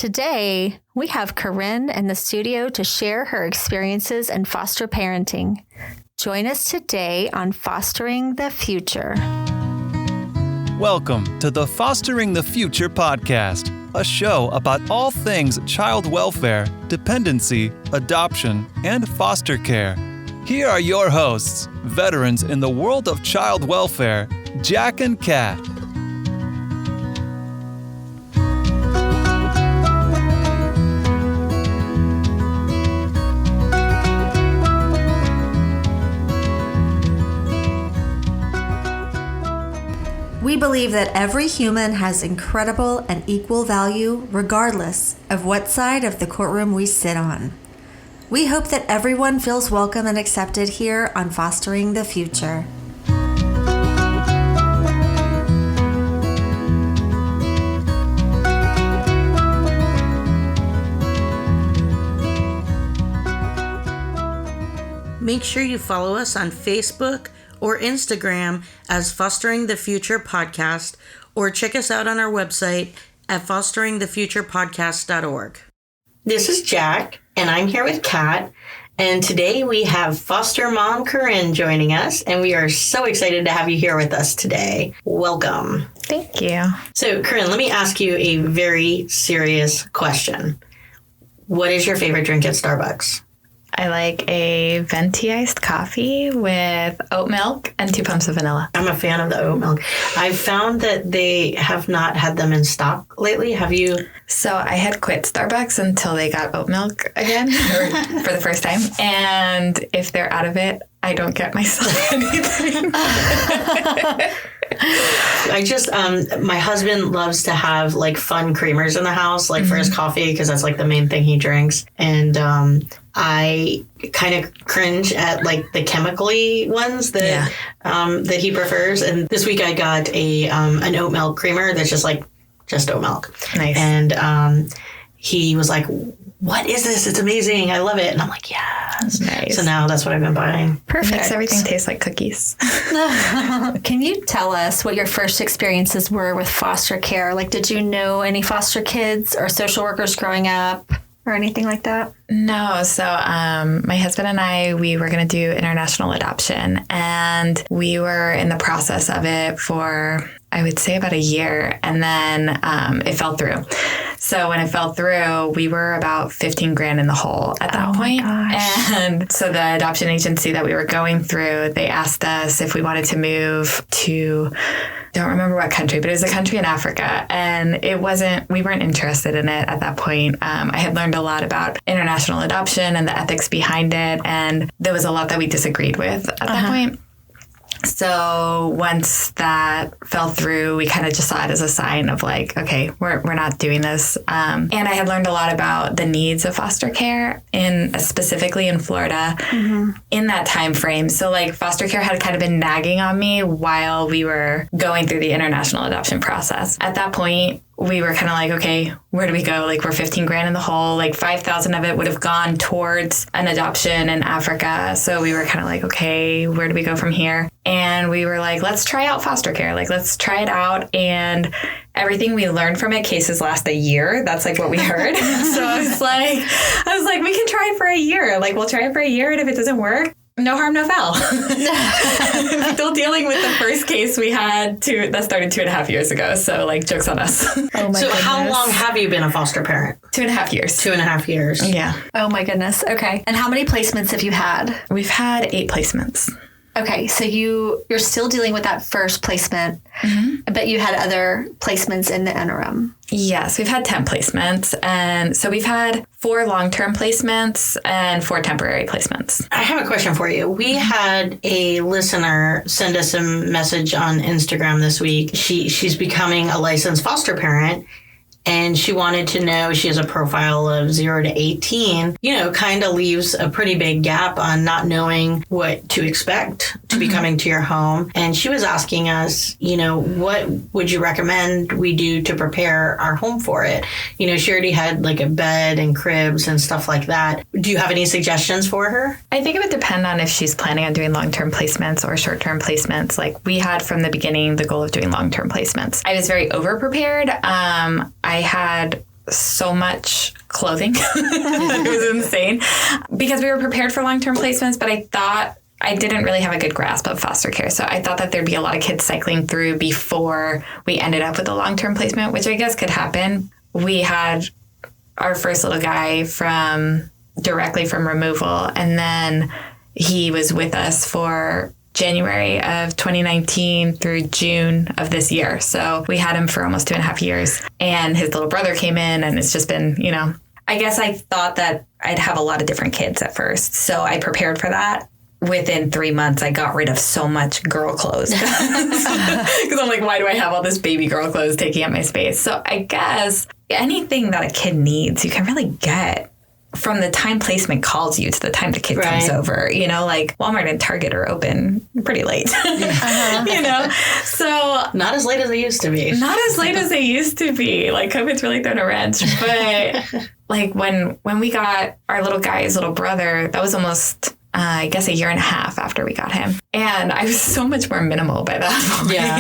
Today, we have Coryn in the studio to share her experiences in foster parenting. Join us today on Fostering the Future. Welcome to the Fostering the Future podcast, a show about all things child welfare, dependency, adoption, and foster care. Here are your hosts, veterans in the world of child welfare, Jack and Kat. We believe that every human has incredible and equal value regardless of what side of the courtroom we sit on. We hope that everyone feels welcome and accepted here on Fostering the Future. Make sure you follow us on Facebook or Instagram as Fostering the Future Podcast, or check us out on our website at fosteringthefuturepodcast.org. This is Jack, and I'm here with Kat, and today we have foster mom Coryn joining us, and we are so excited to have you here with us today. Welcome. Thank you. So, Coryn, let me ask you a very serious question. What is your favorite drink at Starbucks? I like a venti iced coffee with oat milk and 2 pumps of vanilla. I'm a fan of the oat milk. I've found that they have not had them in stock lately. Have you? So I had quit Starbucks until they got oat milk again for the first time. And if they're out of it, I don't get myself anything. I just, my husband loves to have like fun creamers in the house, like for his coffee, because that's like the main thing he drinks. And I kind of cringe at like the chemically ones that that he prefers. And this week I got an oat milk creamer that's just oat milk. Nice. And he was like, "What is this? It's amazing. I love it." And I'm like, yes. Nice. So now that's what I've been buying. Perfect. It makes everything taste like cookies. Can you tell us what your first experiences were with foster care? Like, did you know any foster kids or social workers growing up or anything like that? No. So my husband and I, we were going to do international adoption, and we were in the process of it for, I would say, about a year. And then it fell through. So when it fell through, we were about $15,000 in the hole at that point. Gosh. And so the adoption agency that we were going through, they asked us if we wanted to move to, don't remember what country, but it was a country in Africa. And we weren't interested in it at that point. I had learned a lot about international adoption and the ethics behind it. And there was a lot that we disagreed with at that point. So once that fell through, we kind of just saw it as a sign of like, okay, we're not doing this. And I had learned a lot about the needs of foster care specifically in Florida in that time frame. So like foster care had kind of been nagging on me while we were going through the international adoption process. At that point, we were kind of like, okay, where do we go? Like, we're $15,000 in the hole. Like, 5,000 of it would have gone towards an adoption in Africa. So we were kind of like, okay, where do we go from here? And we were like, let's try out foster care. Like, let's try it out. And everything we learned from it, cases last a year. That's like what we heard. So I was like, we can try it for a year. Like, we'll try it for a year. And if it doesn't work, no harm, no foul. Still dealing with the first case we had that started 2.5 years ago. So like, joke's on us. Oh my goodness. How long have you been a foster parent? 2.5 years. 2.5 years. Yeah. Oh my goodness. Okay. And how many placements have you had? We've had 8 placements. Okay, so you're still dealing with that first placement, but you had other placements in the interim. Yes, we've had 10 placements. And so we've had 4 long-term placements and 4 temporary placements. I have a question for you. We had a listener send us a message on Instagram this week. She's becoming a licensed foster parent. And she wanted to know, she has a profile of 0 to 18, kind of leaves a pretty big gap on not knowing what to expect to be coming to your home. And she was asking us, what would you recommend we do to prepare our home for it? She already had like a bed and cribs and stuff like that. Do you have any suggestions for her? I think it would depend on if she's planning on doing long-term placements or short-term placements. Like we had from the beginning the goal of doing long-term placements. I was very over-prepared. I had so much clothing. It was insane because we were prepared for long-term placements, but I thought I didn't really have a good grasp of foster care. So I thought that there'd be a lot of kids cycling through before we ended up with a long-term placement, which I guess could happen. We had our first little guy directly from removal, and then he was with us for January of 2019 through June of this year. So we had him for almost 2.5 years, and his little brother came in, and it's just been, I guess I thought that I'd have a lot of different kids at first. So I prepared for that. Within 3 months, I got rid of so much girl clothes because I'm like, why do I have all this baby girl clothes taking up my space? So I guess anything that a kid needs, you can really get from the time placement calls you to the time the kid comes over. Like Walmart and Target are open pretty late. So not as late as they used to be. Not as late as they used to be. Like COVID's really thrown a wrench. But like when we got our little guy's little brother, that was almost I guess 1.5 years after we got him. And I was so much more minimal by that point. Yeah.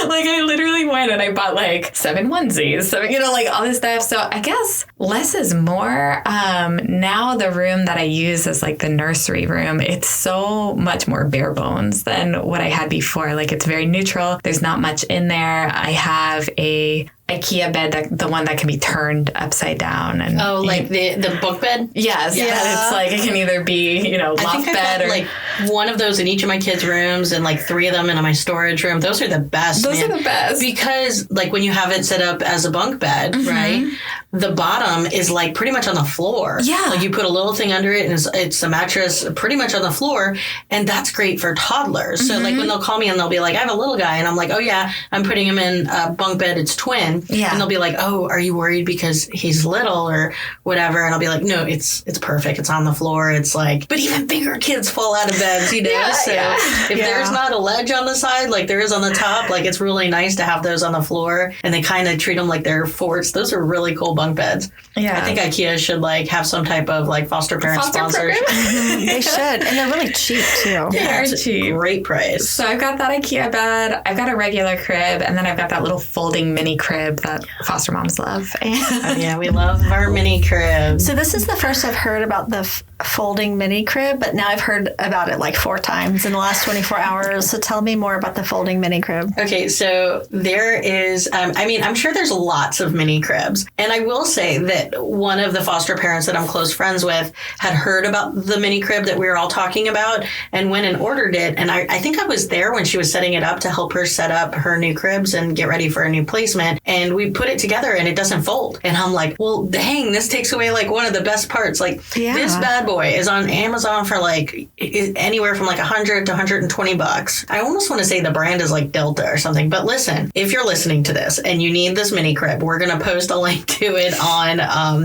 Like I literally went and I bought like 7 onesies. So, like all this stuff. So I guess less is more. Now the room that I use is like the nursery room. It's so much more bare bones than what I had before. Like it's very neutral. There's not much in there. I have a IKEA bed, the one that can be turned upside down. And like the bunk bed? Yes. Yeah. It's like it can either be, loft bed or... like one of those in each of my kids' rooms and like 3 of them in my storage room. Those are the best. Those are the best. Because like when you have it set up as a bunk bed, right? The bottom is like pretty much on the floor. Yeah. Like you put a little thing under it and it's a mattress pretty much on the floor. And that's great for toddlers. So like when they'll call me and they'll be like, I have a little guy. And I'm like, oh yeah, I'm putting him in a bunk bed. It's twin. Yeah. And they'll be like, oh, are you worried because he's little or whatever? And I'll be like, no, it's perfect. It's on the floor. It's like, but even bigger kids fall out of beds, So if there's not a ledge on the side, like there is on the top, like it's really nice to have those on the floor. And they kind of treat them like they're forts. Those are really cool bunk beds. Yeah. I think IKEA should like have some type of like foster parent sponsorship. They should. And they're really cheap too. They're cheap. Great price. So I've got that IKEA bed. I've got a regular crib. And then I've got that little folding mini crib that foster moms love. We love our mini crib. So this is the first I've heard about the folding mini crib, but now I've heard about it like 4 times in the last 24 hours. So tell me more about the folding mini crib. Okay, so there is, I'm sure there's lots of mini cribs. And I will say that one of the foster parents that I'm close friends with had heard about the mini crib that we were all talking about and went and ordered it. And I think I was there when she was setting it up to help her set up her new cribs and get ready for a new placement. And we put it together and it doesn't fold. And I'm like, well, dang, this takes away like one of the best parts. Like this bad boy is on Amazon for like anywhere from like $100 to $120. I almost want to say the brand is like Delta or something. But listen, if you're listening to this and you need this mini crib, we're going to post a link to it on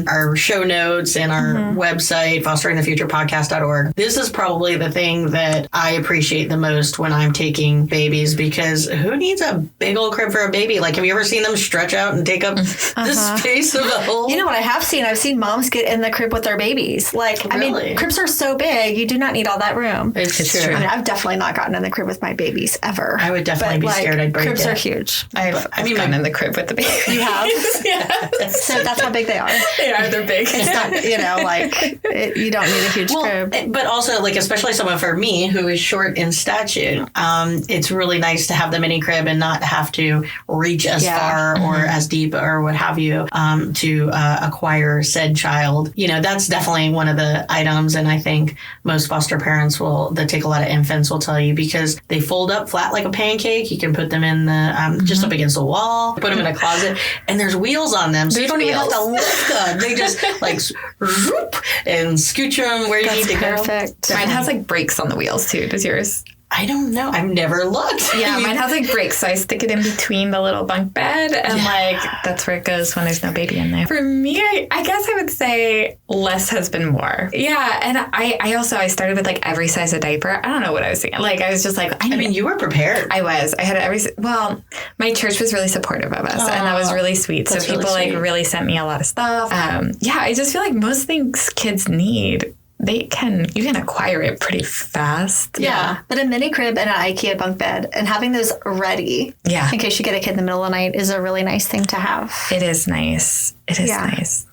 our show notes and our website, fosteringthefuturepodcast.org. This is probably the thing that I appreciate the most when I'm taking babies, because who needs a big old crib for a baby? Like, have you ever seen them stretch out and take up the space of the whole? You know what I have seen? I've seen moms get in the crib with their babies. Like, really? I mean, cribs are so big, you do not need all that room. It's true. I mean, I've definitely not gotten in the crib with my babies ever. I would definitely be scared I'd break cribs it. Cribs are huge. I've gotten in the crib with the babies. You have? Yeah. So that's how big they are. They're big. It's not, you don't need a huge crib. But also, like, especially someone for me who is short in stature, it's really nice to have the mini crib and not have to reach as far or as deep or what have you to acquire said child. That's definitely one of the items. And I think most foster parents that take a lot of infants will tell you, because they fold up flat like a pancake. You can put them in the just up against the wall, put them in a closet, and there's wheels on them. So you don't even have to lift them. They just like zoop and scooch them where you need to go. Perfect. Mine has like brakes on the wheels too. Does yours? I don't know. I've never looked. Yeah, mine has like brakes, so I stick it in between the little bunk bed, and like that's where it goes when there's no baby in there. For me, I guess I would say less has been more. Yeah, and I started with like every size of diaper. I don't know what I was thinking. Like I was just like, I mean, you were prepared. I was. I had my church was really supportive of us, and that was really sweet. So people like really sent me a lot of stuff. I just feel like most things kids need, you can acquire it pretty fast. Yeah. But a mini crib and an IKEA bunk bed and having those ready in case you get a kid in the middle of the night is a really nice thing to have. It is nice. It is nice.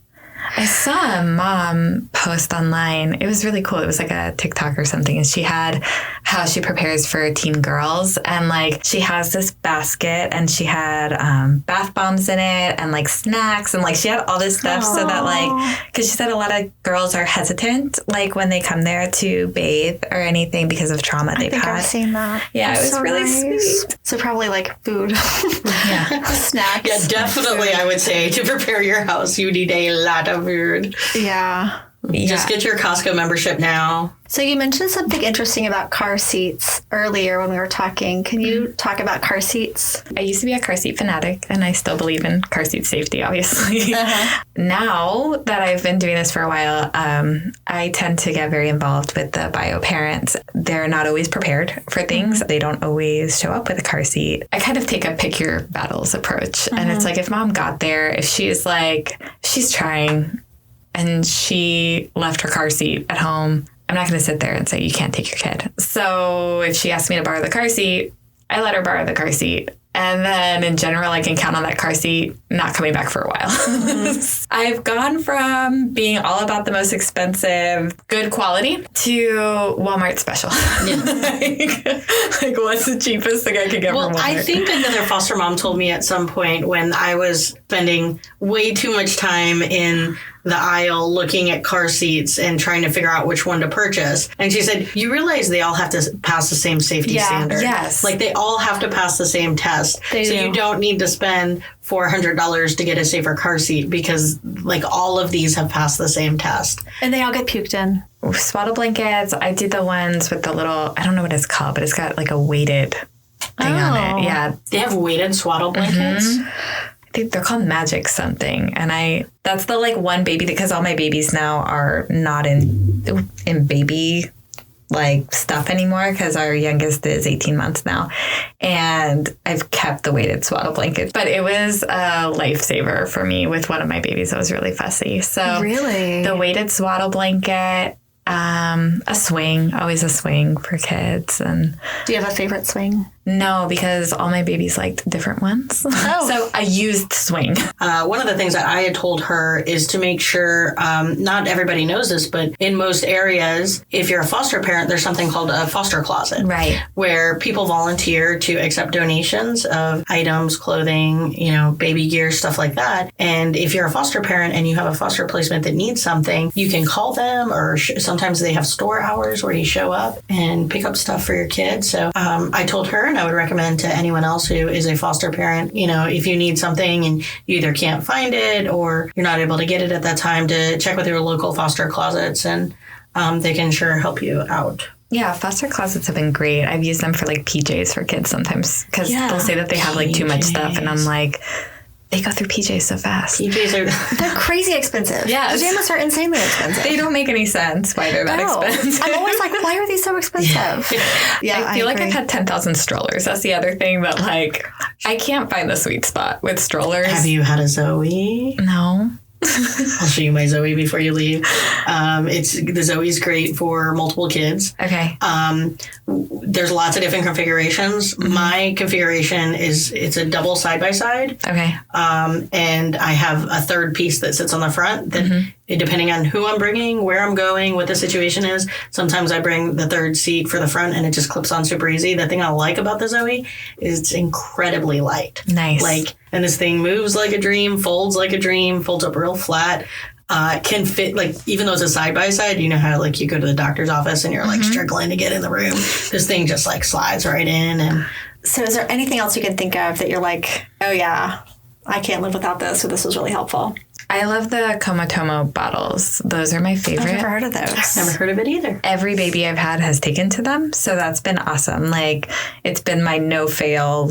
I saw a mom post online. It was really cool. It was like a TikTok or something. And she had how she prepares for teen girls. And like she has this basket and she had bath bombs in it and like snacks. And like she had all this stuff so that like, because she said a lot of girls are hesitant like when they come there to bathe or anything because of trauma they've had. I've seen that. Yeah, it was so really sweet. So probably like food. Snacks. Yeah, definitely. I would say to prepare your house, you need a lot of food. Yeah. Just get your Costco membership now. So you mentioned something interesting about car seats earlier when we were talking. Can you talk about car seats? I used to be a car seat fanatic, and I still believe in car seat safety, obviously. Now that I've been doing this for a while, I tend to get very involved with the bio parents. They're not always prepared for things. They don't always show up with a car seat. I kind of take a pick your battles approach. And it's like, if mom got there, if she's trying and she left her car seat at home, I'm not going to sit there and say, you can't take your kid. So if she asks me to borrow the car seat, I let her borrow the car seat. And then in general, I can count on that car seat not coming back for a while. I've gone from being all about the most expensive, good quality to Walmart special. like what's the cheapest thing I could get from Walmart? I think another foster mom told me at some point when I was spending way too much time in the aisle looking at car seats and trying to figure out which one to purchase. And she said, you realize they all have to pass the same safety standard. Yes. Like they all have to pass the same test. You don't need to spend $400 to get a safer car seat because like all of these have passed the same test. And they all get puked in. Swaddle blankets. I did the ones with the little, I don't know what it's called, but it's got like a weighted thing on it. Yeah. They have weighted swaddle blankets? I think they're called Magic something. And that's the like one baby, because all my babies now are not in baby like stuff anymore because our youngest is 18 months now. And I've kept the weighted swaddle blanket. But it was a lifesaver for me with one of my babies that was really fussy. So really, the weighted swaddle blanket, a swing, always a swing for kids. And do you have a favorite swing? No, because all my babies liked different ones. Oh. So I used swing. One of the things that I had told her is to make sure, not everybody knows this, but in most areas, if you're a foster parent, there's something called a foster closet. Right. Where people volunteer to accept donations of items, clothing, baby gear, stuff like that. And if you're a foster parent and you have a foster placement that needs something, you can call them, or sometimes they have store hours where you show up and pick up stuff for your kids. So I told her, and I would recommend to anyone else who is a foster parent, if you need something and you either can't find it or you're not able to get it at that time, to check with your local foster closets, and they can sure help you out. Yeah, foster closets have been great. I've used them for like PJs for kids sometimes because they'll say that they have like too much stuff, and I'm like, they go through PJs so fast. They're crazy expensive. Yeah, pajamas are insanely expensive. They don't make any sense why they're that expensive. I'm always like, why are these so expensive? Yeah, I feel like I've had 10,000 strollers. That's the other thing that like I can't find the sweet spot with strollers. Have you had a Zoe? No. I'll show you my Zoe before you leave. The Zoe's great for multiple kids. Okay. There's lots of different configurations. Mm-hmm. My configuration it's a double side-by-side. Okay. And I have a third piece that sits on the front that, depending on who I'm bringing, where I'm going, what the situation is, sometimes I bring the third seat for the front and it just clips on super easy. The thing I like about the Zoe is it's incredibly light. Nice. And this thing moves like a dream, folds like a dream, folds up real flat. Can fit, even though it's a side-by-side, you know how, you go to the doctor's office and you're, struggling to get in the room. This thing just, slides right in. And so is there anything else you can think of that you're like, oh, yeah, I can't live without this, so this was really helpful? I love the Komotomo bottles. Those are my favorite. I've never heard of those. Never heard of it either. Every baby I've had has taken to them, so that's been awesome. It's been my no-fail,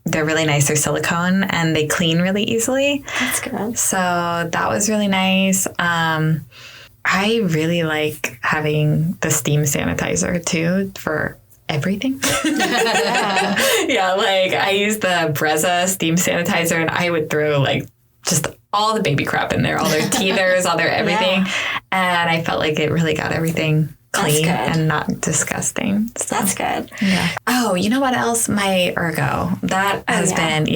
they're really nice. They're silicone and they clean really easily. That's good. So that was really nice. I really like having the steam sanitizer too for everything. Yeah, I use the Brezza steam sanitizer and I would throw just all the baby crap in there, all their teethers, all their everything. And I felt like it really got everything clean and not disgusting. So. That's good. Yeah. Oh, you know what else? My Ergo. That has been,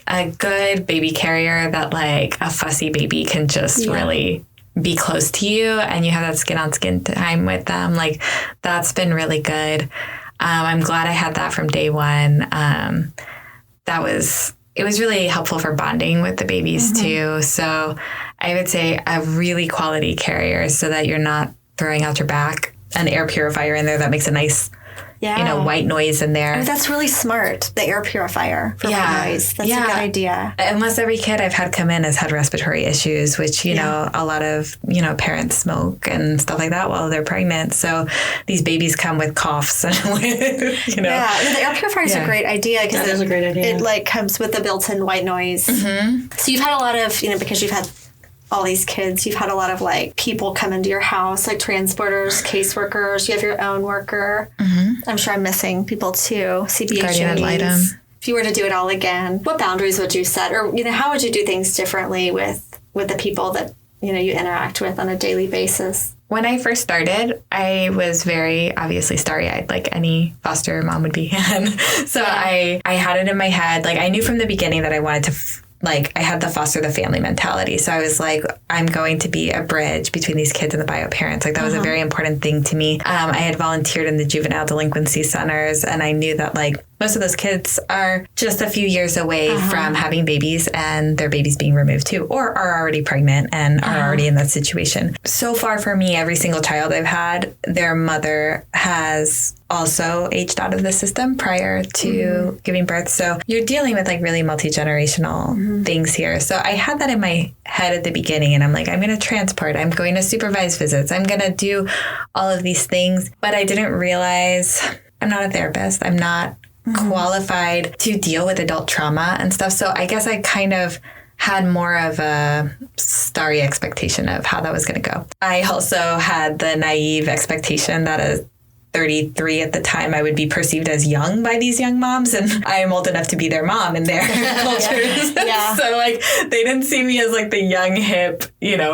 a good baby carrier that like a fussy baby can just really be close to you and you have that skin on skin time with them. Like that's been really good. I'm glad I had that from day one. It was really helpful for bonding with the babies too. So I would say a really quality carrier so that you're not throwing out your back. An air purifier in there that makes a nice, white noise in there. Oh, that's really smart. The air purifier for white noise. That's a good idea. Almost every kid I've had come in has had respiratory issues, which, you know, a lot of, parents smoke and stuff like that while they're pregnant. So these babies come with coughs and with, Yeah, the air purifier is a great idea. That is a great idea. It like comes with the built-in white noise. So you've had a lot of, because you've had all these kids, you've had a lot of like people come into your house, like transporters, caseworkers. You have your own worker. I'm sure I'm missing people too. CBHAs. Guardian ad litem. If you were to do it all again, what boundaries would you set, or how would you do things differently with the people that you interact with on a daily basis? When I first started, I was very obviously starry-eyed, like any foster mom would be. So I had it in my head, like I knew from the beginning that I wanted to. I had the foster the family mentality. So I was like, I'm going to be a bridge between these kids and the bio parents. Like that was a very important thing to me. I had volunteered in the juvenile delinquency centers and I knew that like most of those kids are just a few years away from having babies and their babies being removed too, or are already pregnant and are already in that situation. So far for me, every single child I've had, their mother has also aged out of the system prior to giving birth. So you're dealing with like really multi-generational things here. So I had that in my head at the beginning and I'm like, I'm going to transport, I'm going to supervise visits, I'm going to do all of these things. But I didn't realize I'm not a therapist. I'm not qualified to deal with adult trauma and stuff. So I guess I kind of had more of a starry expectation of how that was going to go. I also had the naive expectation that a 33 at the time, I would be perceived as young by these young moms, and I am old enough to be their mom in their cultures. So like they didn't see me as like the young hip,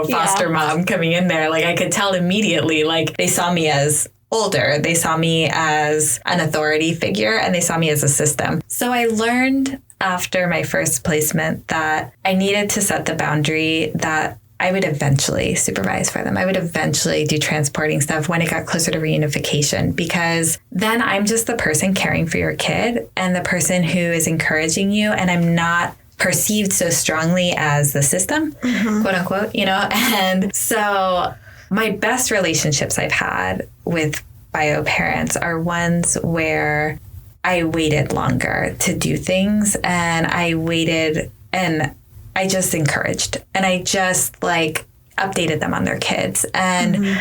foster mom coming in there. Like I could tell immediately, like they saw me as older. They saw me as an authority figure and they saw me as a system. So I learned after my first placement that I needed to set the boundary that I would eventually supervise for them. I would eventually do transporting stuff when it got closer to reunification, because then I'm just the person caring for your kid and the person who is encouraging you. And I'm not perceived so strongly as the system, quote unquote, And so my best relationships I've had with bio parents are ones where I waited longer to do things and I waited and I just encouraged and I just like updated them on their kids. And,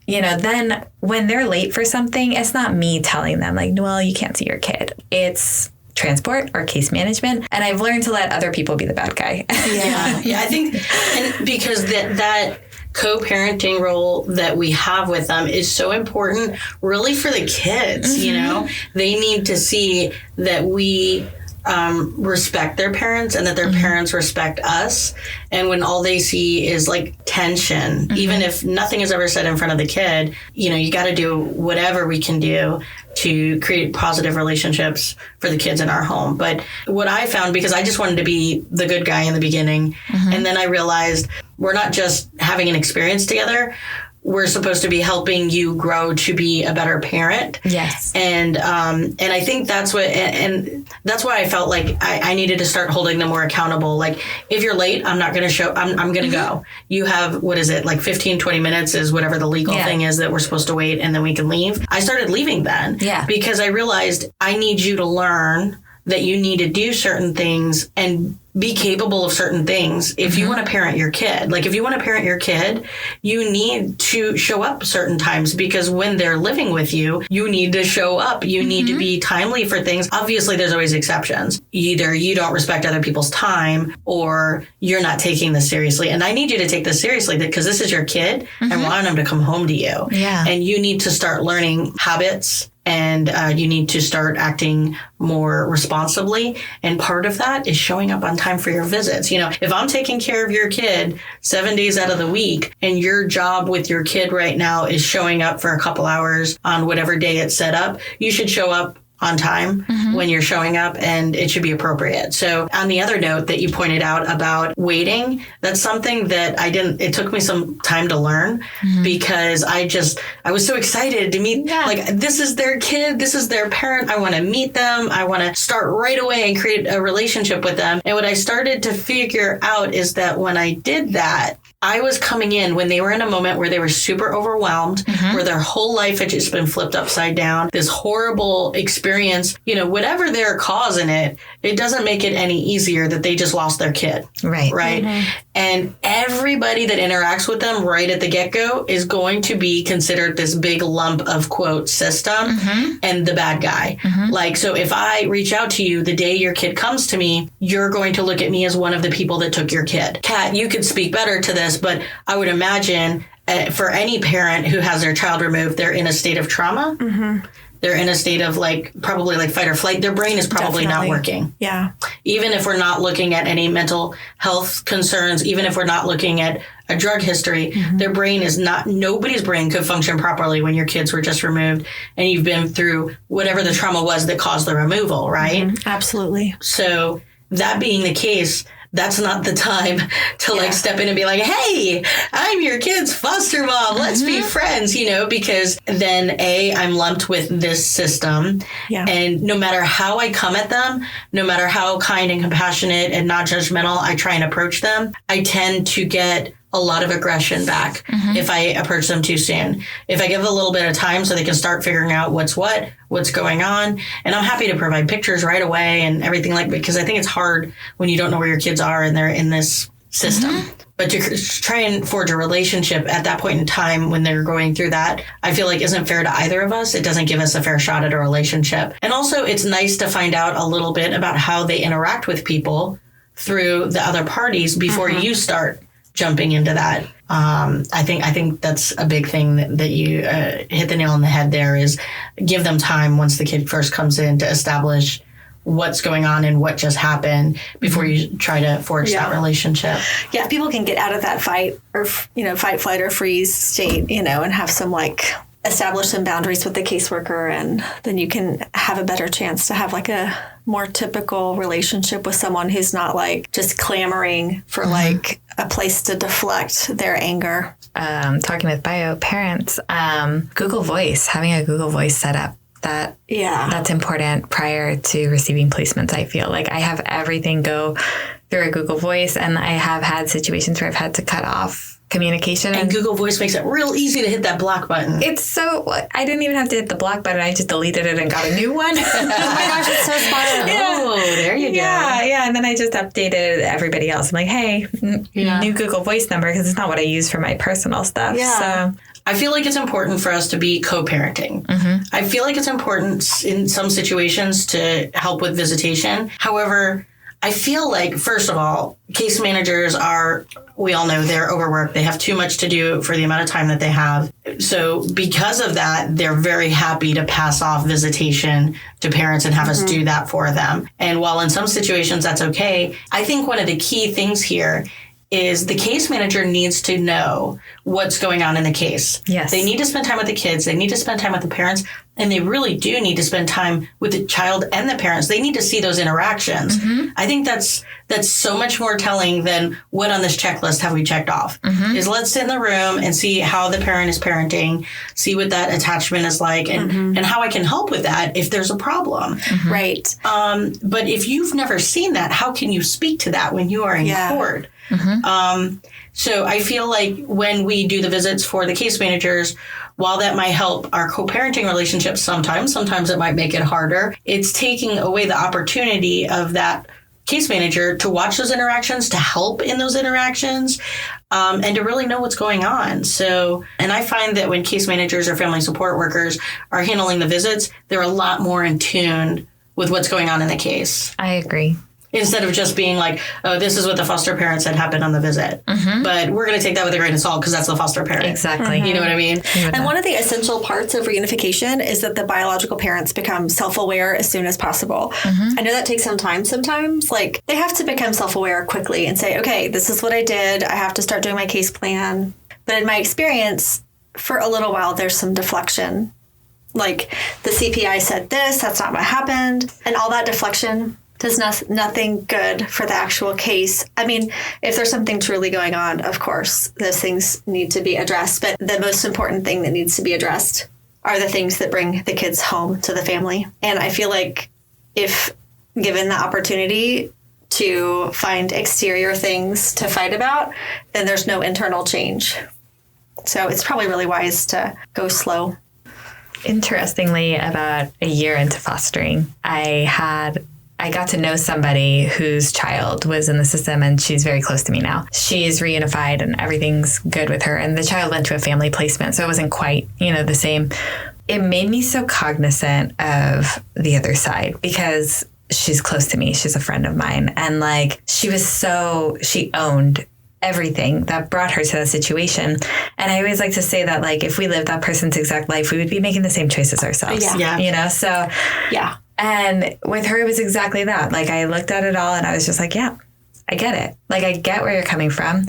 then when they're late for something, it's not me telling them like, well, you can't see your kid. It's transport or case management. And I've learned to let other people be the bad guy. I think because that co-parenting role that we have with them is so important really for the kids. They need to see that we respect their parents and that their parents respect us. And when all they see is like tension, even if nothing is ever said in front of the kid, you got to do whatever we can do to create positive relationships for the kids in our home. But what I found, because I just wanted to be the good guy in the beginning, and then I realized we're not just having an experience together. We're supposed to be helping you grow to be a better parent. Yes. And I think that's what, and that's why I felt like I needed to start holding them more accountable. Like, if you're late, I'm not going to show, I'm going to go. You have, what is it, like 15, 20 minutes is whatever the legal thing is that we're supposed to wait, and then we can leave. I started leaving then. Because I realized I need you to learn that you need to do certain things and be capable of certain things if you want to parent your kid. Like, if you want to parent your kid, you need to show up certain times, because when they're living with you, you need to show up. You need to be timely for things. Obviously, there's always exceptions. Either you don't respect other people's time or you're not taking this seriously. And I need you to take this seriously, because this is your kid. I want them to come home to you. And you need to start learning habits and you need to start acting more responsibly. And part of that is showing up on time for your visits. You know, if I'm taking care of your kid 7 days out of the week and your job with your kid right now is showing up for a couple hours on whatever day it's set up, you should show up on time when you're showing up, and it should be appropriate. So on the other note that you pointed out about waiting, that's something that it took me some time to learn because I was so excited to meet, like, this is their kid, this is their parent. I want to meet them. I want to start right away and create a relationship with them. And what I started to figure out is that when I did that, I was coming in when they were in a moment where they were super overwhelmed, where their whole life had just been flipped upside down, this horrible experience, you know, whatever their cause in it, it doesn't make it any easier that they just lost their kid. Right. Right. And everybody that interacts with them right at the get-go is going to be considered this big lump of, quote, system and the bad guy. Like, so if I reach out to you the day your kid comes to me, you're going to look at me as one of the people that took your kid. Kat, you could speak better to this, but I would imagine for any parent who has their child removed, they're in a state of trauma. They're in a state of probably fight or flight. Their brain is probably not working. Yeah. Even if we're not looking at any mental health concerns, even if we're not looking at a drug history, their brain is not, nobody's brain could function properly when your kids were just removed and you've been through whatever the trauma was that caused the removal, right? Absolutely. So that being the case, that's not the time to step in and be like, hey, I'm your kid's foster mom. Let's be friends, you know, because then I'm lumped with this system. Yeah. And no matter how I come at them, no matter how kind and compassionate and not judgmental I try and approach them, I tend to get a lot of aggression back if I approach them too soon. If I give a little bit of time so they can start figuring out what's going on. And I'm happy to provide pictures right away and everything because I think it's hard when you don't know where your kids are and they're in this system. But to try and forge a relationship at that point in time when they're going through that, I feel like isn't fair to either of us. It doesn't give us a fair shot at a relationship. And also it's nice to find out a little bit about how they interact with people through the other parties before you start jumping into that. I think that's a big thing that you hit the nail on the head there is give them time once the kid first comes in to establish what's going on and what just happened before you try to forge that relationship. Yeah, people can get out of that fight or, fight, flight, or freeze state, and have some establish some boundaries with the caseworker, and then you can have a better chance to have a more typical relationship with someone who's not just clamoring for a place to deflect their anger. Talking with bio parents, Google Voice, having a Google Voice set up, that's important prior to receiving placements. I feel like I have everything go through a Google Voice, and I have had situations where I've had to cut off communication. And Google Voice makes it real easy to hit that block button. It's so, I didn't even have to hit the block button. I just deleted it and got a new one. Oh my gosh, it's so smart. Yeah. Oh, there you go. Yeah. And then I just updated everybody else. I'm like, hey, new Google Voice number, because it's not what I use for my personal stuff. Yeah. So I feel like it's important for us to be co-parenting. I feel like it's important in some situations to help with visitation. However, I feel like, first of all, case managers we all know they're overworked. They have too much to do for the amount of time that they have. So because of that, they're very happy to pass off visitation to parents and have us do that for them. And while in some situations that's okay, I think one of the key things here is the case manager needs to know what's going on in the case. Yes. They need to spend time with the kids. They need to spend time with the parents. And they really do need to spend time with the child and the parents. They need to see those interactions. I think that's so much more telling than what on this checklist have we checked off. Is let's sit in the room and see how the parent is parenting, see what that attachment is like, and how I can help with that if there's a problem. Right. But if you've never seen that, how can you speak to that when you are in court? So I feel like when we do the visits for the case managers, while that might help our co-parenting relationships sometimes it might make it harder. It's taking away the opportunity of that case manager to watch those interactions, to help in those interactions, and to really know what's going on. So, and I find that when case managers or family support workers are handling the visits, they're a lot more in tune with what's going on in the case. I agree. instead of just being like, oh, this is what the foster parent said happened on the visit. But we're going to take that with a grain of salt because that's the foster parent. Exactly. You know what I mean? And one of the essential parts of reunification is that the biological parents become self-aware as soon as possible. I know that takes some time sometimes. Like, they have to become self-aware quickly and say, okay, this is what I did. I have to start doing my case plan. But in my experience, for a little while, there's some deflection. Like, the CPI said this, that's not what happened. And all that deflection does nothing good for the actual case. I mean, if there's something truly going on, of course, those things need to be addressed. But the most important thing that needs to be addressed are the things that bring the kids home to the family. And I feel like if given the opportunity to find exterior things to fight about, then there's no internal change. So it's probably really wise to go slow. Interestingly, about a year into fostering, I got to know somebody whose child was in the system, and she's very close to me now. She's reunified and everything's good with her. And the child went to a family placement, so it wasn't quite, the same. It made me so cognizant of the other side because she's close to me. She's a friend of mine. And she owned everything that brought her to that situation. And I always like to say that, like, if we lived that person's exact life, we would be making the same choices ourselves. Yeah. So yeah. And with her, it was exactly that. Like, I looked at it all and I was just like, yeah, I get it. Like, I get where you're coming from.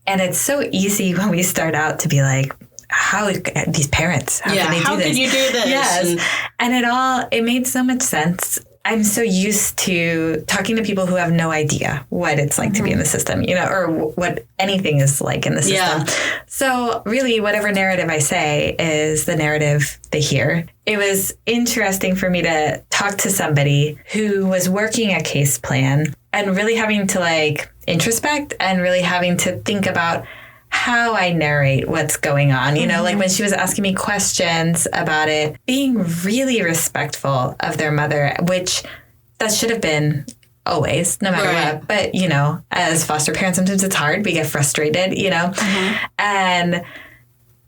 And it's so easy when we start out to be like, how these parents, how can they do this? How could you do this? Yes. And it made so much sense. I'm so used to talking to people who have no idea what it's like to be in the system, or what anything is like in the system. Yeah. So really, whatever narrative I say is the narrative they hear. It was interesting for me to talk to somebody who was working a case plan and really having to introspect and really having to think about how I narrate what's going on. Like when she was asking me questions about it, being really respectful of their mother, which that should have been always, no matter what. But, as foster parents, sometimes it's hard. We get frustrated, and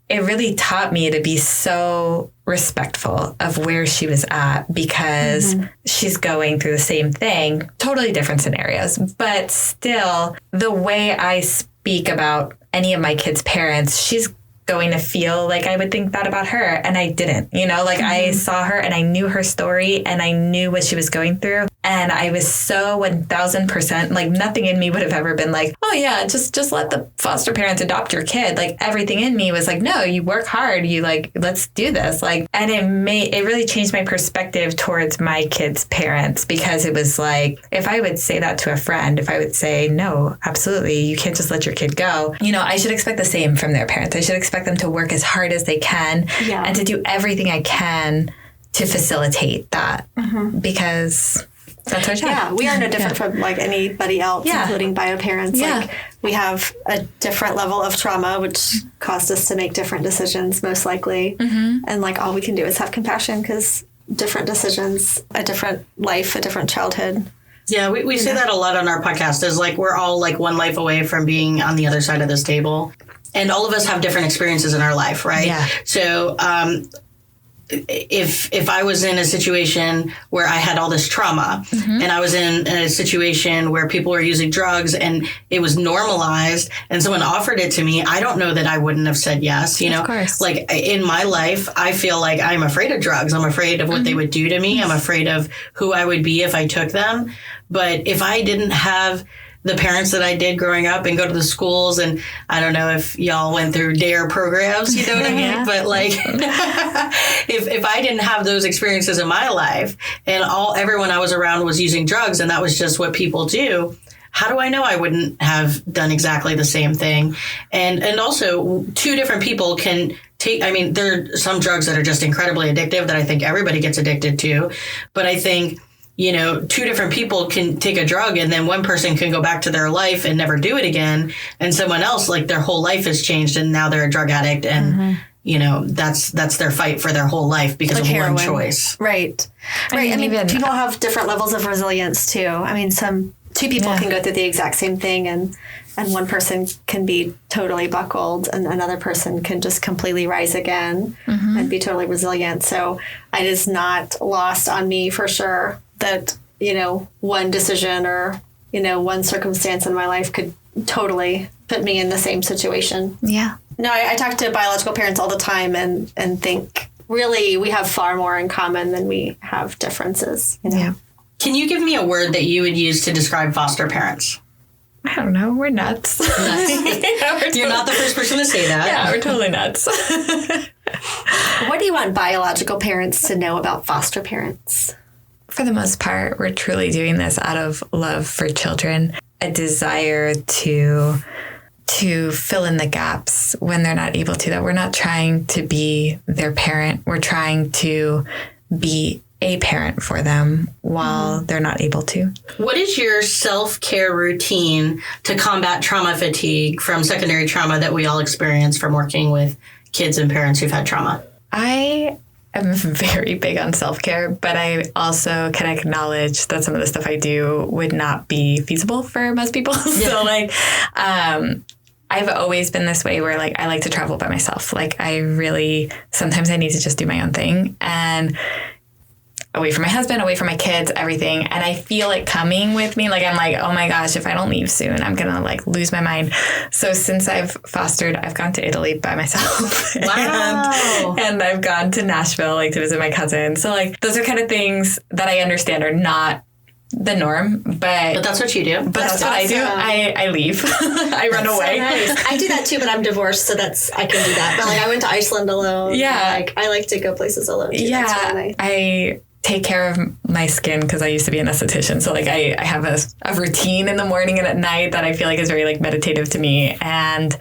it really taught me to be so respectful of where she was at because she's going through the same thing, totally different scenarios. But still, the way I speak about any of my kids' parents, she's going to feel like I would think that about her. And I didn't, I saw her and I knew her story and I knew what she was going through. And I was so 1000%, nothing in me would have ever been like, oh yeah, just let the foster parents adopt your kid. Like everything in me was like, no, you work hard. You let's do this. And it really changed my perspective towards my kids' parents because it was like, if I would say that to a friend, if I would say, no, absolutely, you can't just let your kid go. I should expect the same from their parents. I should expect them to work as hard as they can and to do everything I can to facilitate that because that's our job. Yeah, we are no different from anybody else, including bio parents. Yeah. We have a different level of trauma, which caused us to make different decisions, most likely. And all we can do is have compassion because different decisions, a different life, a different childhood. Yeah, we say that a lot on our podcast is we're all one life away from being on the other side of this table. And all of us have different experiences in our life, right? Yeah. So if I was in a situation where I had all this trauma and I was in a situation where people were using drugs and it was normalized and someone offered it to me, I don't know that I wouldn't have said yes. Of course. In my life, I feel like I'm afraid of drugs. I'm afraid of what they would do to me. I'm afraid of who I would be if I took them. But if I didn't have the parents that I did growing up and go to the schools, and I don't know if y'all went through DARE programs, you know what I mean? But if I didn't have those experiences in my life and everyone I was around was using drugs and that was just what people do, how do I know I wouldn't have done exactly the same thing? And also two different people can take, there are some drugs that are just incredibly addictive that I think everybody gets addicted to, but I think two different people can take a drug and then one person can go back to their life and never do it again. And someone else, their whole life has changed and now they're a drug addict. And, that's their fight for their whole life because of heroin. One choice. Right. Right. People have different levels of resilience too. Two people can go through the exact same thing and one person can be totally buckled and another person can just completely rise again and be totally resilient. So it is not lost on me for sure that one decision or, one circumstance in my life could totally put me in the same situation. Yeah. No, I talk to biological parents all the time and think really we have far more in common than we have differences. Yeah. Can you give me a word that you would use to describe foster parents? I don't know. We're nuts. You're not the first person to say that. Yeah, we're totally nuts. What do you want biological parents to know about foster parents? For the most part, we're truly doing this out of love for children, a desire to fill in the gaps when they're not able to, that we're not trying to be their parent. We're trying to be a parent for them while they're not able to. What is your self-care routine to combat trauma fatigue from secondary trauma that we all experience from working with kids and parents who've had trauma? I am very big on self-care, but I also can acknowledge that some of the stuff I do would not be feasible for most people. So I've always been this way where I like to travel by myself. Sometimes I need to just do my own thing and away from my husband, away from my kids, everything. And I feel it coming with me. I'm like, oh my gosh, if I don't leave soon, I'm going to lose my mind. So since I've fostered, I've gone to Italy by myself. Wow. and I've gone to Nashville, to visit my cousin. So those are kind of things that I understand are not the norm, but that's what you do. But that's what I do. I leave. I run away. So nice. I do that too, but I'm divorced, so I can do that. But I went to Iceland alone. Yeah. I like to go places alone too. Yeah. That's really nice. I take care of my skin because I used to be an esthetician. So I have a routine in the morning and at night that I feel is very meditative to me. And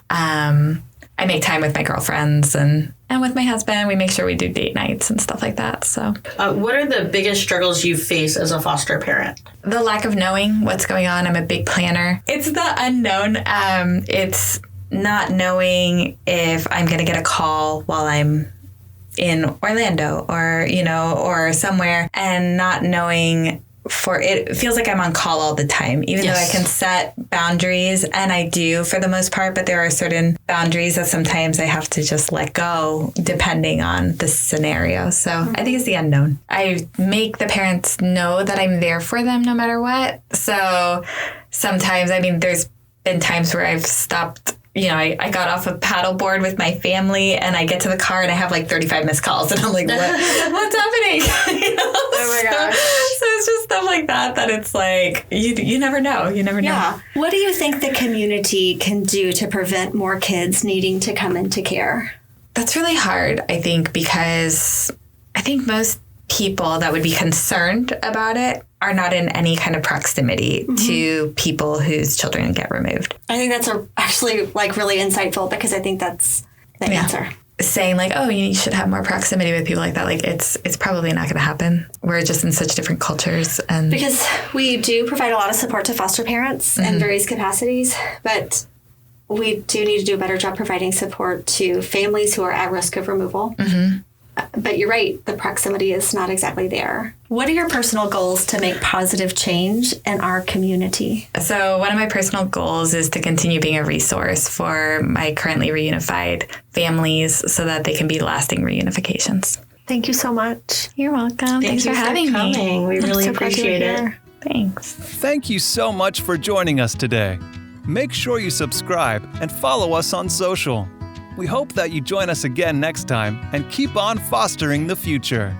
I make time with my girlfriends and with my husband. We make sure we do date nights and stuff like that. So what are the biggest struggles you face as a foster parent? The lack of knowing what's going on. I'm a big planner. It's the unknown. It's not knowing if I'm going to get a call while I'm in Orlando or somewhere, and not knowing it feels like I'm on call all the time, even though I can set boundaries, and I do for the most part, but there are certain boundaries that sometimes I have to just let go depending on the scenario. So I think it's the unknown. I make the parents know that I'm there for them no matter what. So sometimes, there's been times where I've stopped. I got off a paddleboard with my family and I get to the car and I have 35 missed calls and I'm like, what's happening? Oh my gosh. So it's just stuff like that it's you never know. You never know. Yeah. What do you think the community can do to prevent more kids needing to come into care? That's really hard, I think, because I think most people that would be concerned about it are not in any kind of proximity to people whose children get removed. I think that's actually really insightful, because I think that's the answer. Saying you should have more proximity with people like that. It's probably not going to happen. We're just in such different cultures. And because we do provide a lot of support to foster parents in various capacities, but we do need to do a better job providing support to families who are at risk of removal. But you're right, the proximity is not exactly there. What are your personal goals to make positive change in our community? So one of my personal goals is to continue being a resource for my currently reunified families so that they can be lasting reunifications. Thank you so much. You're welcome. Thanks for having me. We really appreciate it. Thanks. Thank you so much for joining us today. Make sure you subscribe and follow us on social. We hope that you join us again next time and keep on fostering the future.